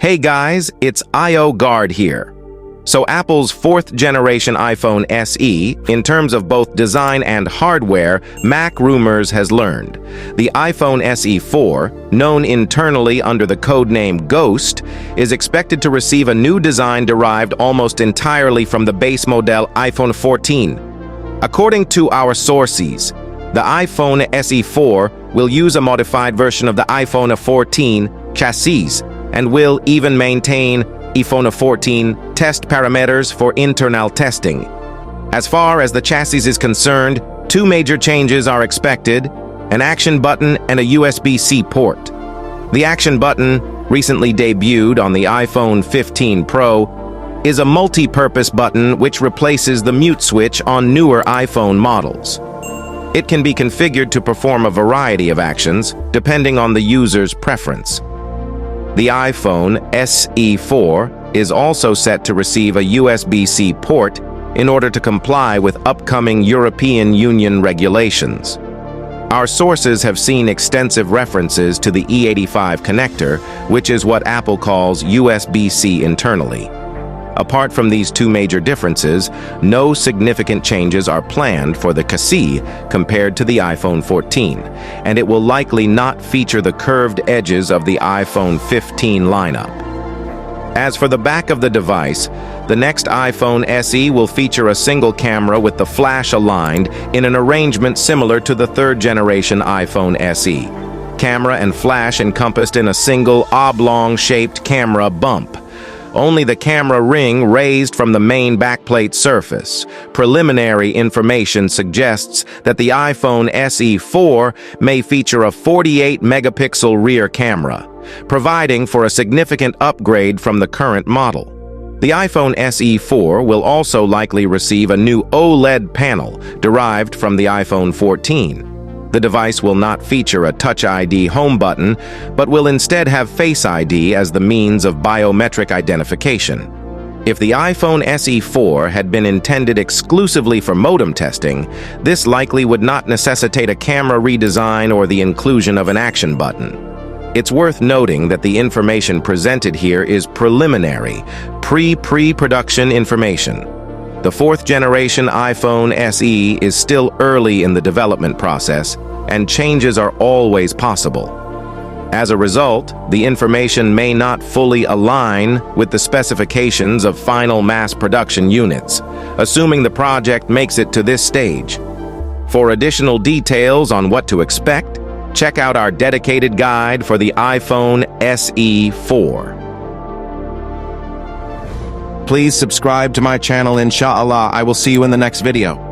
Hey guys, it's IO Guard here. So Apple's fourth generation iPhone SE, in terms of both design and hardware, Mac Rumors has learned. The iPhone SE 4, known internally under the codename Ghost, is expected to receive a new design derived almost entirely from the base model iPhone 14. According to our sources, the iPhone SE 4 will use a modified version of the iPhone 14 chassis and will even maintain iPhone 14 test parameters for internal testing. As far as the chassis is concerned, two major changes are expected: an action button and a USB-C port. The action button, recently debuted on the iPhone 15 Pro, is a multi-purpose button which replaces the mute switch on newer iPhone models. It can be configured to perform a variety of actions, depending on the user's preference. The iPhone SE 4 is also set to receive a USB-C port in order to comply with upcoming European Union regulations. Our sources have seen extensive references to the E85 connector, which is what Apple calls USB-C internally. Apart from these two major differences, no significant changes are planned for the chassis compared to the iPhone 14, and it will likely not feature the curved edges of the iPhone 15 lineup. As for the back of the device, the next iPhone SE will feature a single camera with the flash aligned in an arrangement similar to the third-generation iPhone SE. Camera and flash encompassed in a single oblong-shaped camera bump. Only the camera ring raised from the main backplate surface. Preliminary information suggests that the iPhone SE 4 may feature a 48-megapixel rear camera, providing for a significant upgrade from the current model. The iPhone SE 4 will also likely receive a new OLED panel derived from the iPhone 14. The device will not feature a Touch ID home button, but will instead have Face ID as the means of biometric identification. If the iPhone SE 4 had been intended exclusively for modem testing, this likely would not necessitate a camera redesign or the inclusion of an action button. It's worth noting that the information presented here is preliminary, pre-production information. The fourth-generation iPhone SE is still early in the development process, and changes are always possible. As a result, the information may not fully align with the specifications of final mass production units, assuming the project makes it to this stage. For additional details on what to expect, check out our dedicated guide for the iPhone SE 4. Please subscribe to my channel. Inshallah, I will see you in the next video.